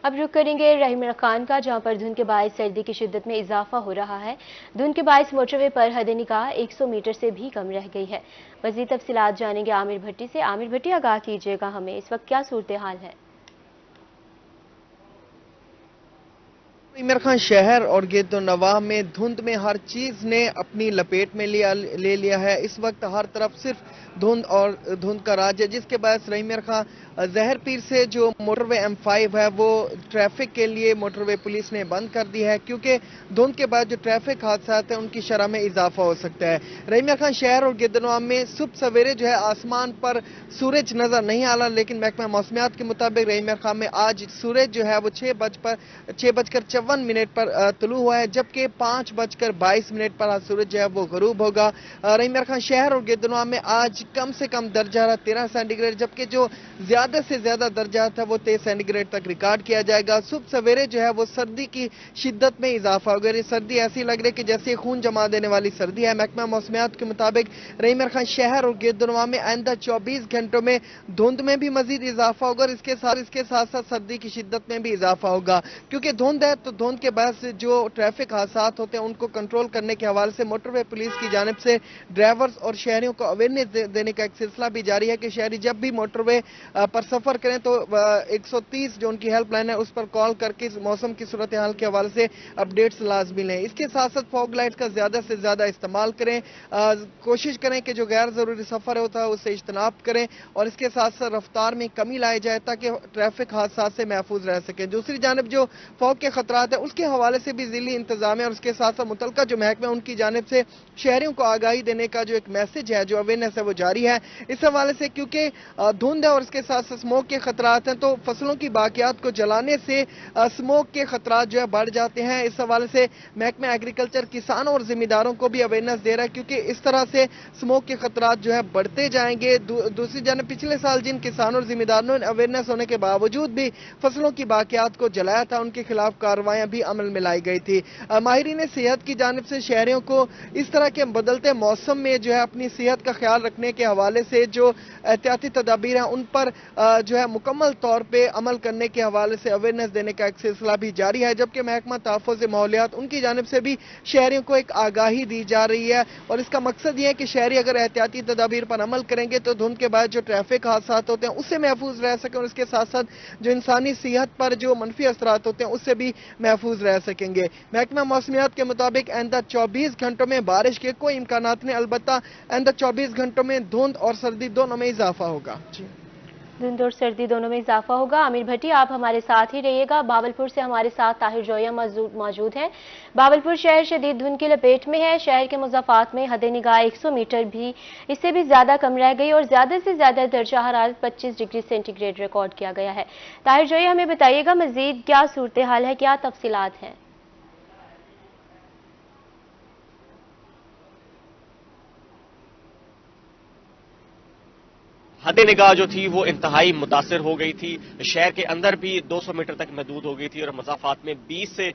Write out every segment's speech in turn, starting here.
अब रुक करेंगे रहीम खान का, जहां पर धुंध के बायस सर्दी की शिद्दत में इजाफा हो रहा है। धुंध के बायस मोटरवे पर हद निगाह 100 मीटर से भी कम रह गई है। मजीद तफसीलात जानेंगे आमिर भट्टी से। आमिर भट्टी, आगाह कीजिएगा हमें, इस वक्त क्या सूरत हाल है? इमर खान शहर और गिरदो नवाह में धुंध में हर चीज ने अपनी लपेट में ले लिया है। इस वक्त हर तरफ सिर्फ धुंध और धुंध का राज है, जिसके बाद रहीम खान जहर पीर से जो मोटरवे M5 है वो ट्रैफिक के लिए मोटरवे पुलिस ने बंद कर दी है, क्योंकि धुंध के बाद जो ट्रैफिक हादसा हैं उनकी शरह में इजाफा हो सकता है। रहीम खान शहर और गिरदो नवाह में सुबह सवेरे जो है आसमान पर सूरज नजर नहीं आ रहा, लेकिन महकमा मौसमियात के मुताबिक रहीम खान में आज सूरज जो है वो 6:54 पर तुलू हुआ है, जबकि 5:22 पर सूरज जो है वो गरूब होगा। रहीम खान शहर और गिरदो नवाह में आज कम से कम दर्जा रहा 13 सेंटीग्रेड, जबकि जो ज्यादा से ज्यादा दर्जा था वो 23 सेंटीग्रेड तक रिकॉर्ड किया जाएगा। सुबह सवेरे जो है वो सर्दी की शिद्दत में इजाफा हो गया। सर्दी ऐसी लग रही है कि जैसे खून जमा देने वाली सर्दी है। महकमा मौसमियात के मुताबिक रहीम खान शहर और गिरदो नवाह में आइंदा 24 घंटों में धुंध में भी मजीद इजाफा होगा और इसके साथ साथ सर्दी की शिद्दत में भी इजाफा होगा, क्योंकि धुंध है तो धुंध के बाद जो ट्रैफिक हादसा होते हैं उनको कंट्रोल करने के हवाले से मोटरवे पुलिस की जानिब से ड्राइवर्स और शहरियों को अवेयरनेस देने का एक सिलसिला भी जारी है कि शहरी जब भी मोटरवे पर सफर करें तो 130 जो उनकी हेल्पलाइन है उस पर कॉल करके मौसम की सूरत हाल के हवाले से अपडेट्स लाजमी लें। इसके साथ साथ फॉग लाइट का ज्यादा से ज्यादा इस्तेमाल करें, कोशिश करें कि जो गैर जरूरी सफर होता है उससे इज्तनाब करें और इसके साथ साथ रफ्तार में कमी लाई जाए ताकि ट्रैफिक हादसा से महफूज रह सके। दूसरी जानब जो फॉग के खतरात है उसके हवाले से भी जिली इंतजाम और उसके साथ साथ मुतलका जो महकमा उनकी जानिब से शहरियों को आगाही देने का जो एक मैसेज है, जो अवेयरनेस है वो जारी है इस हवाले से, क्योंकि धुंध है और इसके साथ साथ स्मोक के खतरात हैं, तो फसलों की बाकियात को जलाने से स्मोक के खतरात जो है बढ़ जाते हैं। इस हवाले से महकमा एग्रीकल्चर किसानों और जिम्मेदारों को भी अवेयरनेस दे रहा है, क्योंकि इस तरह से स्मोक के खतरात जो है बढ़ते जाएंगे। दूसरी जानब पिछले साल जिन किसानों और जिम्मेदारों ने अवेयरनेस होने के बावजूद भी फसलों की बाकियात को जलाया था, उनके खिलाफ कार्रवाइयां भी अमल में लाई गई थी। माहिरीन सेहत की जानिब से शहरियों को इस तरह के बदलते मौसम में जो है अपनी सेहत का ख्याल रखने के हवाले से जो एहतियाती तदाबीर हैं उन पर जो है मुकम्मल तौर पर अमल करने के हवाले से अवेयरनेस देने का एक सिलसिला भी जारी है, जबकि महकमा तहफ़्फ़ुज़ माहौलियात उनकी जानिब से भी शहरियों को एक आगाही दी जा रही है और इसका मकसद यह है कि शहरी अगर एहतियाती तदाबीर पर अमल करेंगे तो धुंध के बाद जो ट्रैफिक हादसा होते हैं उससे महफूज रह सकें और इसके साथ साथ जो इंसानी सेहत पर जो मनफी असरात होते हैं उससे भी महफूज रह सकेंगे। महकमा मौसमियात के मुताबिक आइंदा 24 घंटों में बारिश के कोई इम्कानात नहीं, अलबत्ता आइंदा 24 घंटों में धुंध और सर्दी दोनों में इजाफा होगा। धुंध और सर्दी दोनों में इजाफा होगा। आमिर भट्टी, आप हमारे साथ ही रहिएगा। भावलपुर से हमारे साथ ताहिर जोया मौजूद हैं। भावलपुर शहर शदीद धुंध की लपेट में है। शहर के मुज़ाफ़ात में हद निगाह 100 मीटर भी इससे भी ज्यादा कम रह गई और ज्यादा से ज्यादा दर्जा हरारत 25 डिग्री सेंटीग्रेड रिकॉर्ड किया गया है। ताहिर जोया, हमें बताइएगा मजीद क्या सूरत हाल है, क्या तफसीलात हैं? हद निगाह जो थी वो इंतहाई मुतासिर हो गई थी। शहर के अंदर भी 200 मीटर तक महदूद हो गई थी और मसाफात में 20 से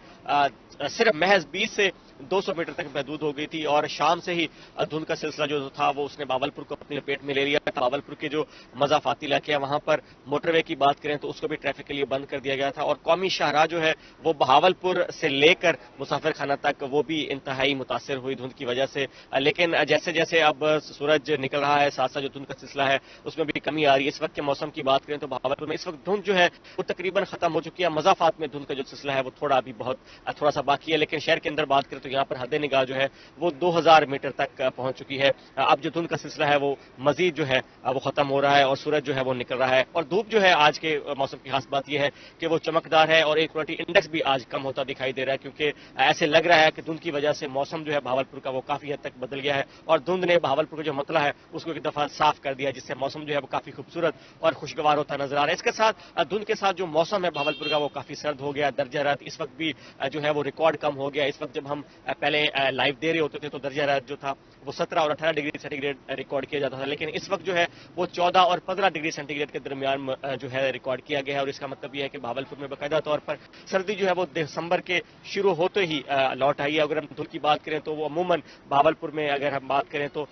सिर्फ महज 20 से 200 मीटर तक महदूद हो गई थी और शाम से ही धुंध का सिलसिला जो था वो उसने बावलपुर को अपनी लपेट में ले लिया था। बावलपुर के जो मजाफाती इलाके हैं वहां पर मोटरवे की बात करें तो उसको भी ट्रैफिक के लिए बंद कर दिया गया था और कौमी शाहराह जो है वो बहावलपुर से लेकर मुसाफिर खाना तक वो भी इंतहाई मुतासिर हुई धुंध की वजह से। लेकिन जैसे जैसे अब सूरज निकल रहा है साथ साथ जो धुंध का सिलसिला है उसमें भी कमी आ रही है। इस वक्त के मौसम की बात करें तो बहावलपुर में इस वक्त धुंध जो है वो तकरीबन खत्म हो चुकी है। मजाफात में धुंध का जो सिलसिला है वो थोड़ा अभी बहुत थोड़ा सा बाकी है, लेकिन शहर के अंदर बात करें तो यहाँ पर हद निगाह जो है वो 2000 मीटर तक पहुंच चुकी है। अब जो धुंध का सिलसिला है वो मजीद जो है वो खत्म हो रहा है और सूरज जो है वो निकल रहा है और धूप जो है आज के मौसम की खास बात यह है कि वो चमकदार है और एक इंडेक्स भी आज कम होता दिखाई दे रहा है, क्योंकि ऐसे लग रहा है कि धुंध की वजह से मौसम जो है भावलपुर का वो काफी हद तक बदल गया है और धुंध ने भावलपुर का जो मतला है उसको एक दफा साफ कर दिया, जिससे मौसम जो है वो काफी खूबसूरत और खुशगवार होता नजर आ रहा है। इसके साथ धुंध के साथ जो मौसम है भावलपुर का वो काफी सर्द हो गया। दर्जा हरारत इस वक्त भी जो है वो रिकॉर्ड कम हो गया। इस वक्त जब हम पहले लाइव दे रहे होते थे तो दर्जा हरारत जो था वो 17 और 18 डिग्री सेंटीग्रेड रिकॉर्ड किया जाता था, लेकिन इस वक्त जो है वो 14 और 15 डिग्री सेंटीग्रेड के दरमियान जो है रिकॉर्ड किया गया है और इसका मतलब यह है कि भावलपुर में बाकायदा तौर पर सर्दी जो है वो दिसंबर के शुरू होते ही लौट आई है। अगर हम धुंध की बात करें तो वो अमूमन भावलपुर में अगर हम बात करें तो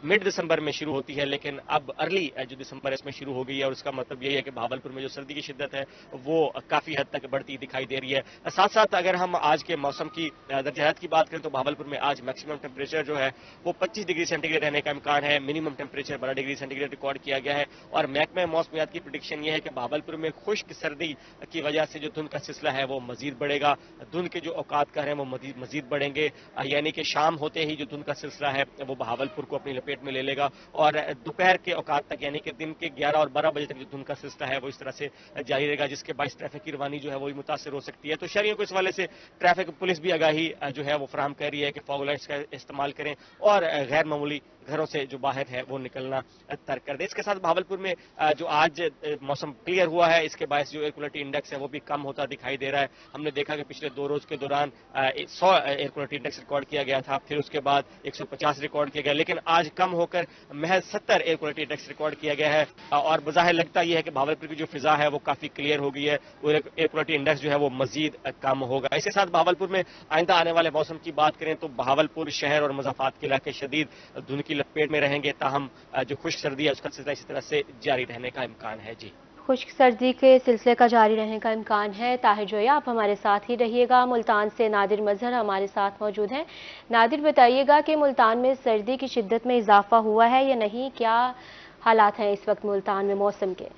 मिड दिसंबर में शुरू होती है, लेकिन अब अर्ली जो दिसंबर इसमें शुरू हो गई है और उसका मतलब यही है कि भावलपुर में जो सर्दी की शिद्दत है वो काफी हद तक बढ़ती दिखाई दे रही है। साथ साथ अगर हम आज के मौसम की दर्जाहत की बात करें तो भावलपुर में आज मैक्सिमम टेम्परेचर जो है वो 25 डिग्री सेंटीग्रेड रहने का इम्कान है। Minimum temperature 12 degree centigrade record किया गया है और महकमा मौसमियात की प्रेडिक्शन ये है कि भावलपुर में खुश्क सर्दी की वजह से जो धुंध का सिलसिला है वो मजीद बढ़ेगा। धुंध के जो औकात का है वो मजीद बढ़ेंगे, यानी कि शाम होते ही जो धुंध का सिलसिला है वो भावलपुर को अपनी लपेट में ले लेगा और दोपहर के औकात तक यानी कि दिन के 11 और 12 बजे तक जो धुंध का सिलसिला है वो इस तरह से जारी रहेगा, जिसके बायस ट्रैफिक की रवानी जो है वो भी मुतासर हो सकती है। तो शहरियों को इस वाले से ट्रैफिक पुलिस भी आगाही जो है वो फराहम कर रही है कि फॉग लाइट्स का इस्तेमाल करें और गैर मामूली घरों से जो बाहर है वो निकलना तर्क कर दे। इसके साथ भावलपुर में जो आज मौसम क्लियर हुआ है इसके बायस जो एयर क्वालिटी इंडेक्स है वो भी कम होता दिखाई दे रहा है। हमने देखा कि पिछले 2 रोज के दौरान 100 एयर क्वालिटी इंडेक्स रिकॉर्ड किया गया था, फिर उसके बाद 150 रिकॉर्ड किया गया, लेकिन आज कम होकर महज 70 एयर क्वालिटी इंडेक्स रिकॉर्ड किया गया है और बज़ाहिर लगता यह है कि भावलपुर की जो फिजा है वो काफी क्लियर हो गई है और एयर क्वालिटी इंडेक्स जो है वो मजीद कम होगा। इसके साथ भावलपुर में आइंदा आने वाले मौसम की बात करें तो भावलपुर शहर और मुज़ाफ़ात के इलाके शदीद धुंध की लपेट में रहेंगे, ताहम जो खुश्क सर्दी है उसका सिलसिला इसी तरह से जारी रहने का इम्कान है। जी, खुश्क सर्दी के सिलसिले का जारी रहने का इम्कान है। ताहिर जोया, आप हमारे साथ ही रहिएगा। मुल्तान से नादिर मजहर हमारे साथ मौजूद हैं। नादिर, बताइएगा कि मुल्तान में सर्दी की शिद्दत में इजाफा हुआ है या नहीं, क्या हालात हैं इस वक्त मुल्तान में मौसम के?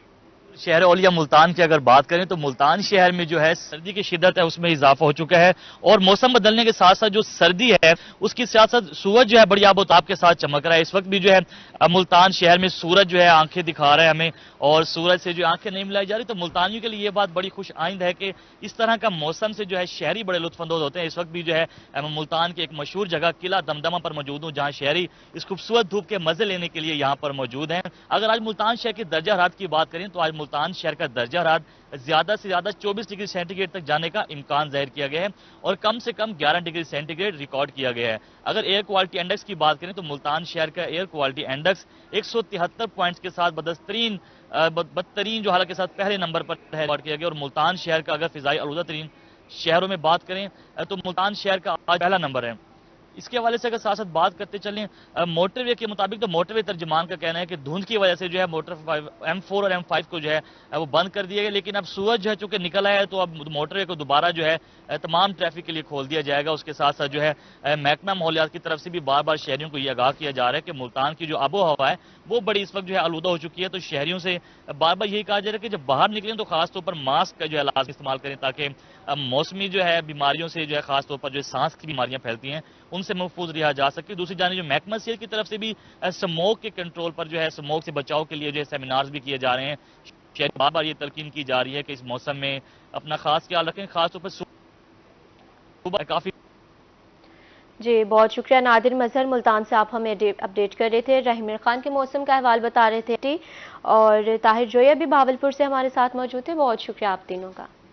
शहर औलिया मुल्तान की अगर बात करें तो मुल्तान शहर में जो है सर्दी की शिद्दत है उसमें इजाफा हो चुका है और मौसम बदलने के साथ साथ जो सर्दी है उसके साथ साथ सूरज जो है बड़ी आबोताब के साथ चमक रहा है। इस वक्त भी जो है मुल्तान शहर में सूरज जो है आंखें दिखा रहा है हमें और सूरज से जो आंखें नहीं मिलाई जा रही, तो मुल्तानियों के लिए ये बात बड़ी खुश आइंद है कि इस तरह का मौसम से जो है शहरी बड़े लुत्फानंदोज होते हैं। इस वक्त भी जो है मुल्तान के एक मशहूर जगह किला दमदमा पर मौजूद हूँ जहाँ शहरी इस खूबसूरत धूप के मजे लेने के लिए यहाँ पर मौजूद हैं। अगर आज मुल्तान शहर के दर्जा हरारत की बात करें तो आज मुल्तान शहर का दर्जा हरारत ज्यादा से ज्यादा 24 डिग्री सेंटीग्रेड तक जाने का इम्कान जाहिर किया गया है और कम से कम 11 डिग्री सेंटीग्रेड रिकॉर्ड किया गया है। अगर एयर क्वालिटी इंडेक्स की बात करें तो मुल्तान शहर का एयर क्वालिटी इंडेक्स 173 पॉइंट्स के साथ बदतरीन जो हालत के साथ पहले नंबर पर रिकॉर्ड किया गया और मुल्तान शहर का अगर फिजाई आलूदा तरीन शहरों में बात करें तो मुल्तान शहर का आज पहला नंबर है। इसके हवाले से अगर साथ साथ बात करते चलें मोटरवे के मुताबिक तो मोटरवे तर्जमान का कहना है कि धुंध की वजह से जो है मोटर M4 और M5 को जो है वो बंद कर दिया गया, लेकिन अब सूरज जो है चूंकि निकल आया है तो अब मोटरवे को दोबारा जो है तमाम ट्रैफिक के लिए खोल दिया जाएगा। उसके साथ साथ जो है महकमा माहौलियात की तरफ से भी बार बार शहरियों को यह आगाह किया जा रहा है कि मुल्तान की जो आबो हवा है वो बड़ी इस वक्त जो है आलूदा हो चुकी है, तो शहरियों से बार बार यही कहा जा रहा है कि जब बाहर निकलें तो खासतौर पर मास्क का जो है लाजमी इस्तेमाल करें ताकि मौसमी जो है बीमारियों से जो है खासतौर पर जो सांस की बीमारियां फैलती हैं उनसे महफूज रहा जा सके। दूसरी जाने जो महकमा सेहत की तरफ से भी स्मोक के कंट्रोल पर जो है स्मोक से बचाव के लिए जो है सेमिनार्स भी किए जा रहे हैं। शहर बार बार ये तलकीन की जा रही है कि इस मौसम में अपना खास ख्याल रखें, खासतौर पर सुबह काफी। जी, बहुत शुक्रिया नादिर मजहर, मुल्तान से आप हमें अपडेट कर रहे थे। रहीम खान के मौसम का अहवाल बता रहे थे और ताहिर जोया भी भावलपुर से हमारे साथ मौजूद थे। बहुत शुक्रिया आप तीनों का।